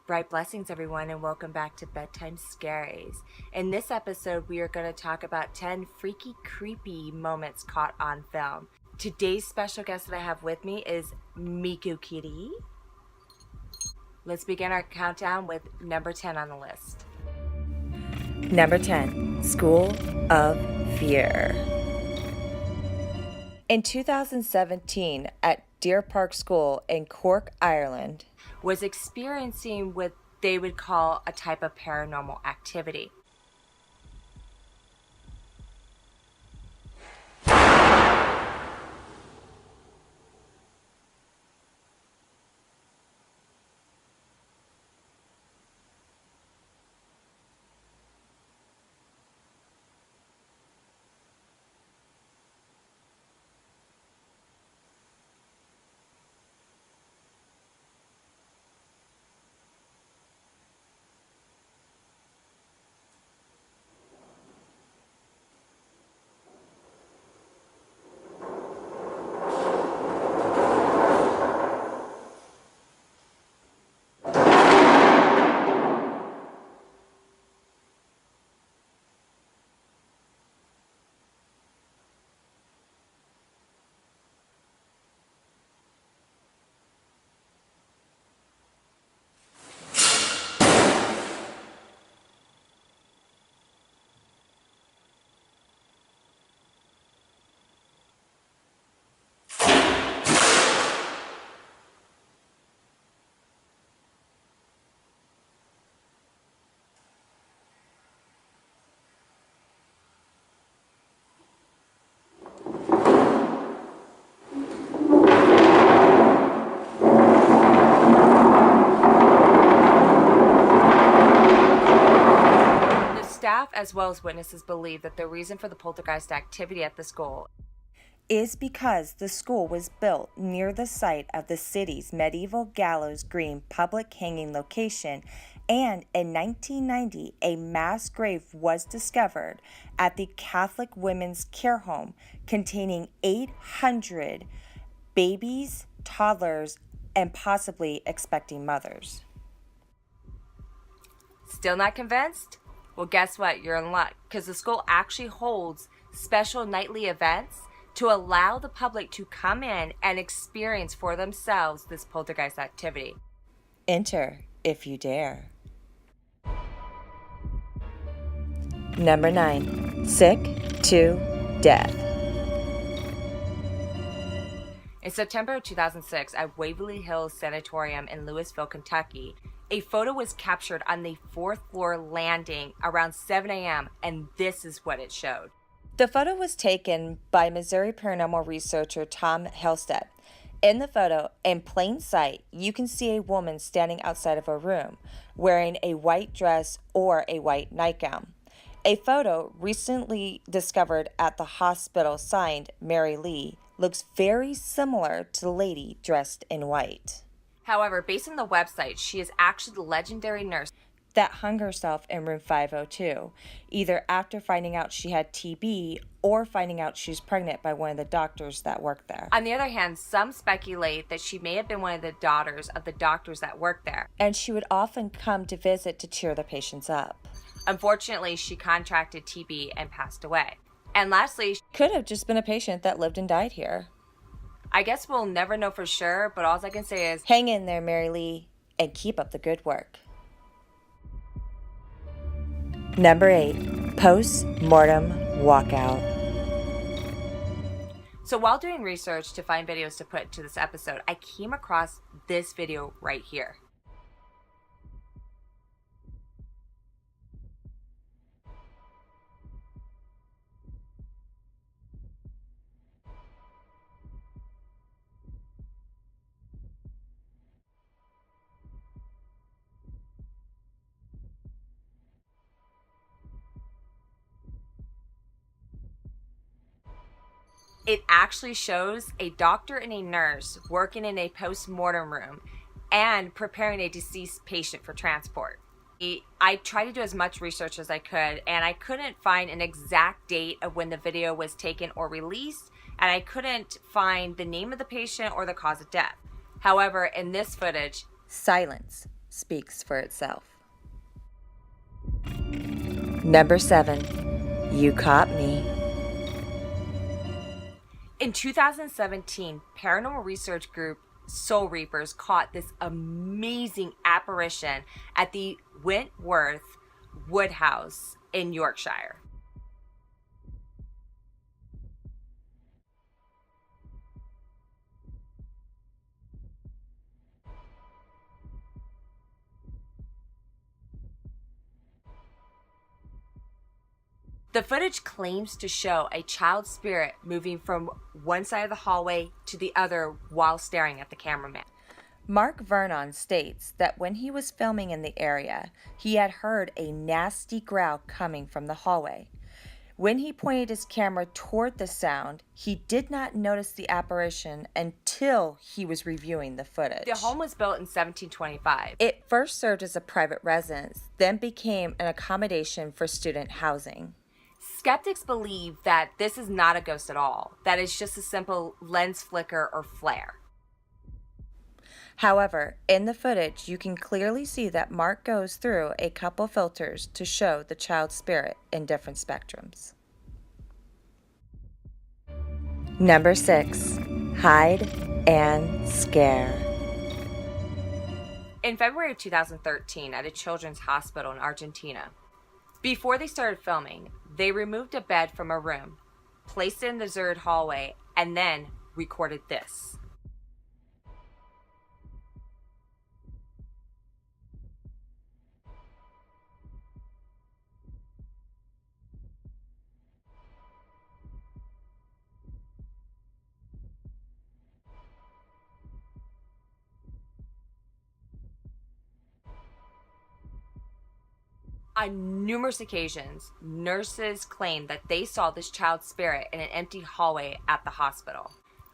Bright blessings, everyone, and welcome back to Bedtime Scaries. In this episode, we are going to talk about 10 freaky, creepy moments caught on film. Today's special guest that I have with me is Miku Kitty. Let's begin our countdown with number 10 on the list. Number 10, School of Fear. In 2017, at Deer Park School in Cork, Ireland, was experiencing what they would call a type of paranormal activity. Staff as well as witnesses believe that the reason for the poltergeist activity at the school is because the school was built near the site of the city's medieval Gallows Green public hanging location, and in 1990 a mass grave was discovered at the Catholic Women's Care Home containing 800 babies, toddlers, and possibly expecting mothers. Still not convinced? Well, guess what? You're in luck, because the school actually holds special nightly events to allow the public to come in and experience for themselves this poltergeist activity. Enter if you dare. Number 9, Sick to Death. In September of 2006, at Waverly Hills Sanatorium in Louisville, Kentucky, a photo was captured on the 4th floor landing around 7 a.m., and this is what it showed. The photo was taken by Missouri paranormal researcher Tom Hellstedt. In the photo, in plain sight, you can see a woman standing outside of a room, wearing a white dress or a white nightgown. A photo recently discovered at the hospital signed Mary Lee looks very similar to the lady dressed in white. However, based on the website, she is actually the legendary nurse that hung herself in room 502, either after finding out she had TB or finding out she was pregnant by one of the doctors that worked there. On the other hand, some speculate that she may have been one of the daughters of the doctors that worked there, and she would often come to visit to cheer the patients up. Unfortunately, she contracted TB and passed away. And lastly, she could have just been a patient that lived and died here. I guess we'll never know for sure, but all I can say is, hang in there, Mary Lee, and keep up the good work. Number 8, Post-Mortem Walkout. So while doing research to find videos to put into this episode, I came across this video right here. It actually shows a doctor and a nurse working in a post-mortem room and preparing a deceased patient for transport. I tried to do as much research as I could, and I couldn't find an exact date of when the video was taken or released, and I couldn't find the name of the patient or the cause of death. However, in this footage, silence speaks for itself. Number 7. You Caught Me. In 2017, paranormal research group Soul Reapers caught this amazing apparition at the Wentworth Woodhouse in Yorkshire. The footage claims to show a child spirit moving from one side of the hallway to the other while staring at the cameraman. Mark Vernon states that when he was filming in the area, he had heard a nasty growl coming from the hallway. When he pointed his camera toward the sound, he did not notice the apparition until he was reviewing the footage. The home was built in 1725. It first served as a private residence, then became an accommodation for student housing. Skeptics believe that this is not a ghost at all, that it's just a simple lens flicker or flare. However, in the footage, you can clearly see that Mark goes through a couple filters to show the child's spirit in different spectrums. Number 6. Hide and Scare. In February of 2013, at a children's hospital in Argentina, before they started filming, they removed a bed from a room, placed it in the deserted hallway, and then recorded this. On numerous occasions, nurses claimed that they saw this child's spirit in an empty hallway at the hospital.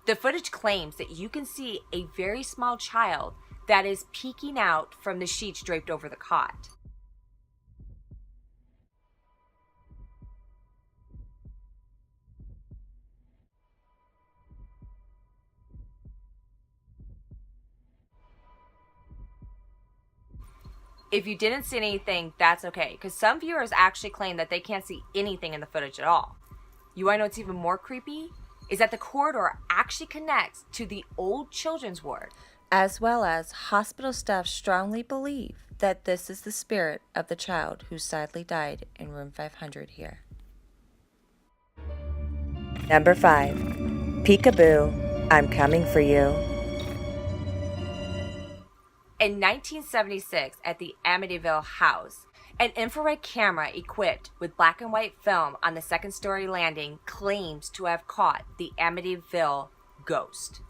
The footage claims that you can see a very small child that is peeking out from the sheets draped over the cot. If you didn't see anything, that's okay, because some viewers actually claim that they can't see anything in the footage at all. You want to know what's even more creepy? Is that the corridor actually connects to the old children's ward. As well as hospital staff strongly believe that this is the spirit of the child who sadly died in room 500 here. Number 5. Peekaboo, I'm Coming for You. In 1976, at the Amityville house, an infrared camera equipped with black and white film on the second-story landing claims to have caught the Amityville ghost.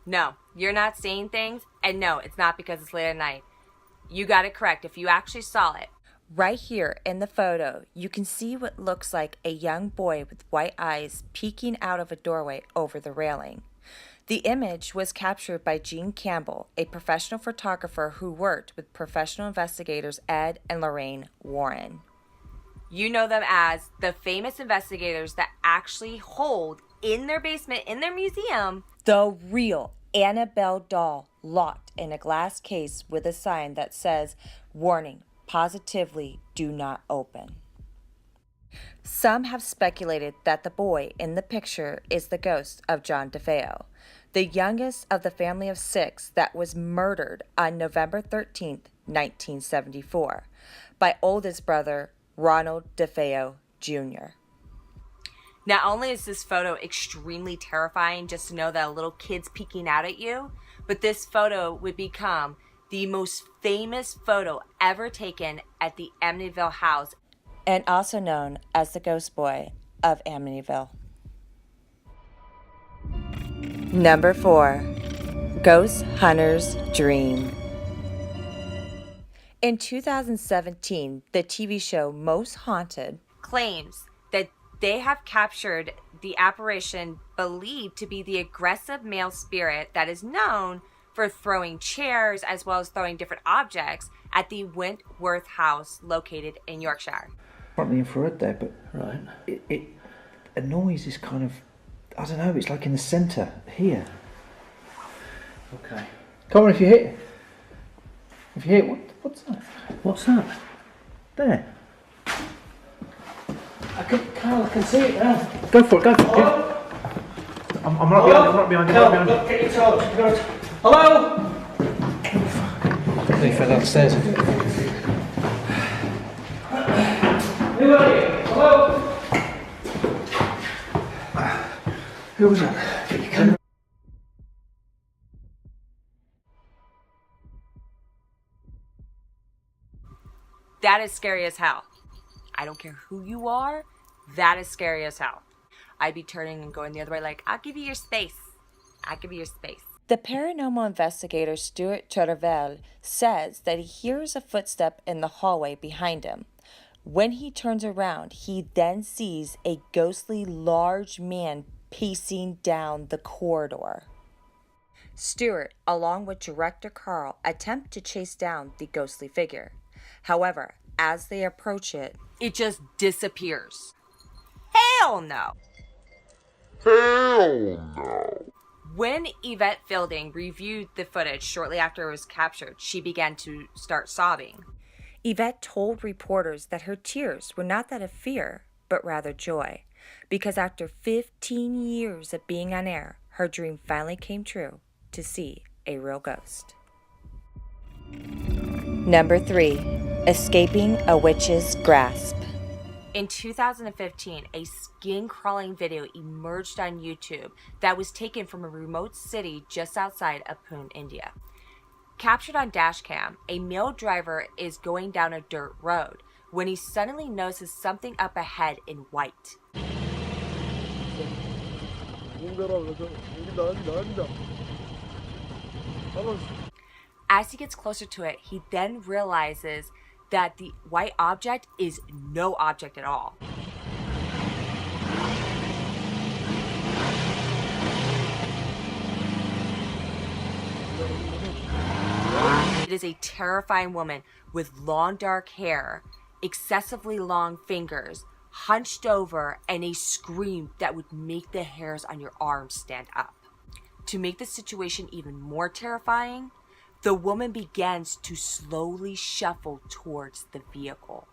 No, you're not seeing things, and no, it's not because it's late at night. You got it correct if you actually saw it. Right here in the photo, you can see what looks like a young boy with white eyes peeking out of a doorway over the railing. The image was captured by Gene Campbell, a professional photographer who worked with professional investigators Ed and Lorraine Warren. You know them as the famous investigators that actually hold in their basement, in their museum, the real Annabelle doll locked in a glass case with a sign that says, "Warning, positively do not open." Some have speculated that the boy in the picture is the ghost of John DeFeo, the youngest of the family of 6 that was murdered on November 13th, 1974, by oldest brother Ronald DeFeo Jr. Not only is this photo extremely terrifying just to know that a little kid's peeking out at you, but this photo would become the most famous photo ever taken at the Amityville house, and also known as the Ghost Boy of Amityville. Number 4. Ghost Hunter's Dream. In 2017, the TV show Most Haunted claims that they have captured the apparition believed to be the aggressive male spirit that is known for throwing chairs as well as throwing different objects at the Wentworth house located in Yorkshire. Front the infrared there, but Right. it a noise is kind of, I don't know, it's like in the centre, here. Okay. Come on, if you hit, what's that? What's that? There. Carl, I can see it now. Go for it, go for it. Hello? I'm right behind you, Look, get your torch. Hello? He fell downstairs. Who are you? Hello? Who was that? Get your camera. That is scary as hell. I don't care who you are, that is scary as hell. I'd be turning and going the other way like, I'll give you your space. I'll give you your space. The paranormal investigator Stuart Turvell says that he hears a footstep in the hallway behind him. When he turns around, he then sees a ghostly large man pacing down the corridor. Stuart, along with director Carl, attempt to chase down the ghostly figure. However, as they approach it, it just disappears. Hell no! Hell no! When Yvette Fielding reviewed the footage shortly after it was captured, she began to start sobbing. Yvette told reporters that her tears were not that of fear, but rather joy, because after 15 years of being on air, her dream finally came true to see a real ghost. Number 3. Escaping a witch's grasp. In 2015, a skin-crawling video emerged on YouTube that was taken from a remote city just outside of Pune, India. Captured on dashcam, a male driver is going down a dirt road when he suddenly notices something up ahead in white. As he gets closer to it, he then realizes that the white object is no object at all. It is a terrifying woman with long dark hair, excessively long fingers, hunched over, and a scream that would make the hairs on your arms stand up. To make the situation even more terrifying, the woman begins to slowly shuffle towards the vehicle.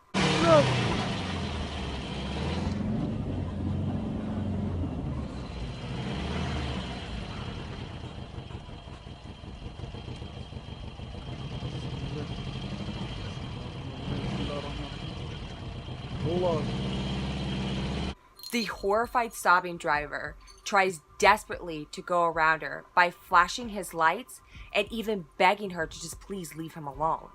The horrified sobbing driver tries desperately to go around her by flashing his lights and even begging her to just please leave him alone.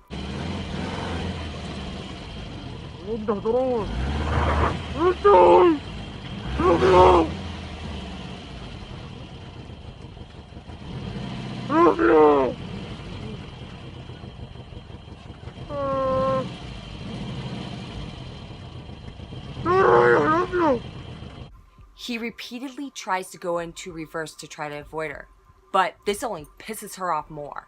He repeatedly tries to go into reverse to try to avoid her, but this only pisses her off more.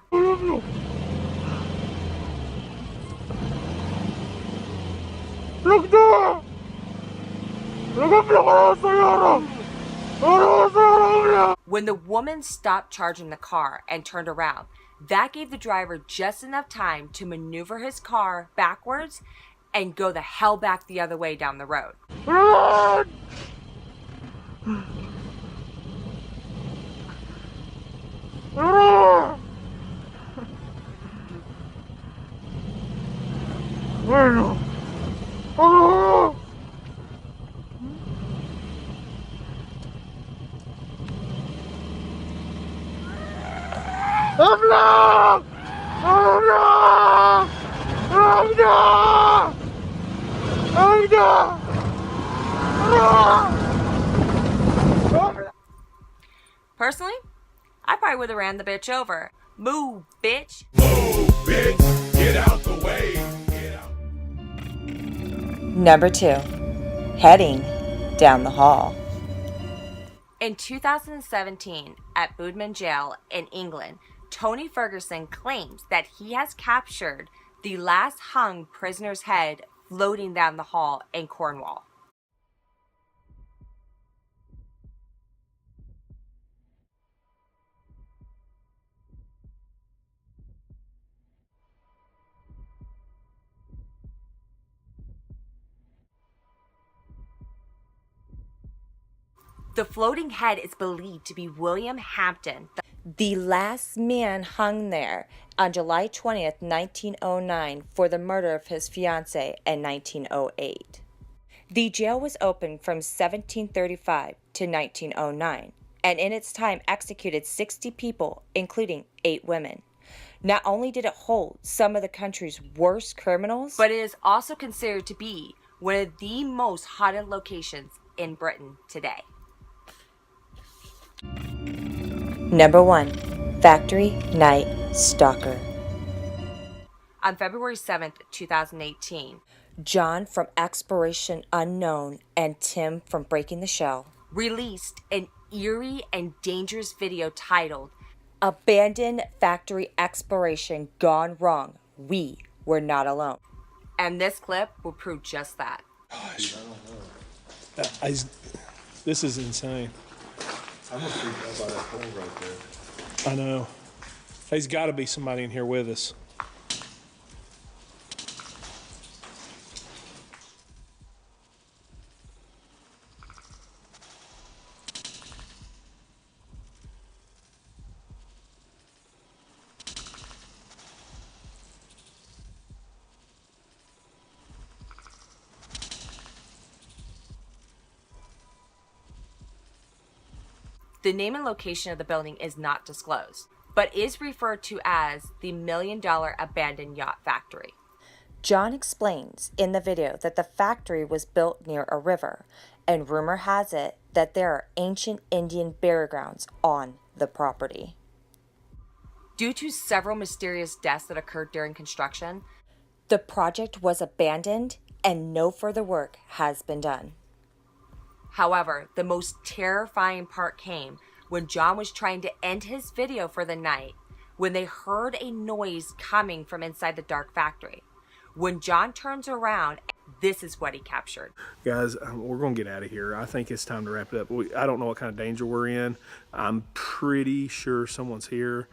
When the woman stopped charging the car and turned around, that gave the driver just enough time to maneuver his car backwards and go the hell back the other way down the road. Personally, I probably would have ran the bitch over. Move, bitch. Move, bitch. Get out the way. Get out. Number 2. Heading down the hall. In 2017, at Budman Jail in England, Tony Ferguson claims that he has captured the last hung prisoner's head floating down the hall in Cornwall. The floating head is believed to be William Hampton, the last man hung there on July 20th, 1909 for the murder of his fiancée in 1908. The jail was open from 1735 to 1909, and in its time executed 60 people, including 8 women. Not only did it hold some of the country's worst criminals, but it is also considered to be one of the most haunted locations in Britain today. Number 1. Factory Night Stalker. On February 7th, 2018, John from Exploration Unknown and Tim from Breaking the Shell released an eerie and dangerous video titled Abandoned Factory Exploration Gone Wrong. We Were Not Alone. And this clip will prove just that. Gosh. This is insane. I'm gonna freak out by that hole right there. I know. There's got to be somebody in here with us. The name and location of the building is not disclosed, but is referred to as the $1 Million Abandoned Yacht Factory. John explains in the video that the factory was built near a river, and rumor has it that there are ancient Indian burial grounds on the property. Due to several mysterious deaths that occurred during construction, the project was abandoned and no further work has been done. However, the most terrifying part came when John was trying to end his video for the night when they heard a noise coming from inside the dark factory. When John turns around, this is what he captured. Guys, we're going to get out of here. I think it's time to wrap it up. I don't know what kind of danger we're in. I'm pretty sure someone's here,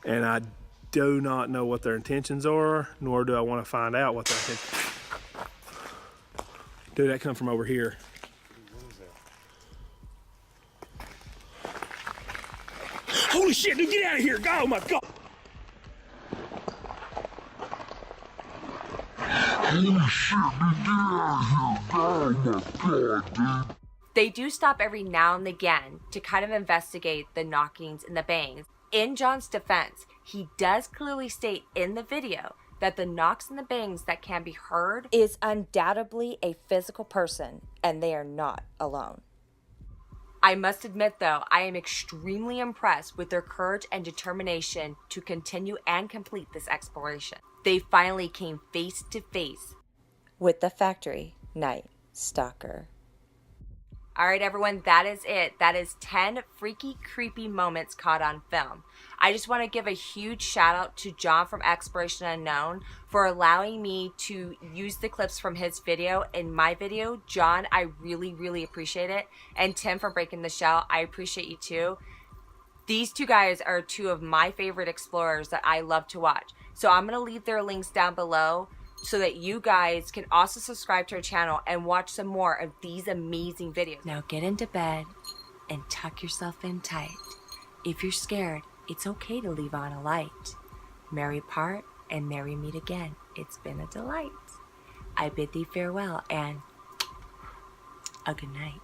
and I do not know what their intentions are, nor do I want to find out what their intentions are. Dude, that come from over here. Holy shit, dude, get out of here. Oh my God. Holy shit, dude, get out of here. Oh my God, dude. They do stop every now and again to kind of investigate the knockings and the bangs. In John's defense, he does clearly state in the video that the knocks and the bangs that can be heard is undoubtedly a physical person, and they are not alone. I must admit, though, I am extremely impressed with their courage and determination to continue and complete this exploration. They finally came face to face with the Factory Night Stalker. All right, everyone, that is it. That is 10 freaky, creepy moments caught on film. I just want to give a huge shout out to John from Exploration Unknown for allowing me to use the clips from his video in my video. John, I really, really appreciate it. And Tim for Breaking the Shell, I appreciate you too. These two guys are two of my favorite explorers that I love to watch. So I'm going to leave their links down below so that you guys can also subscribe to our channel and watch some more of these amazing videos. Now get into bed and tuck yourself in tight. If you're scared, it's okay to leave on a light. Merry part and merry meet again. It's been a delight. I bid thee farewell and a good night.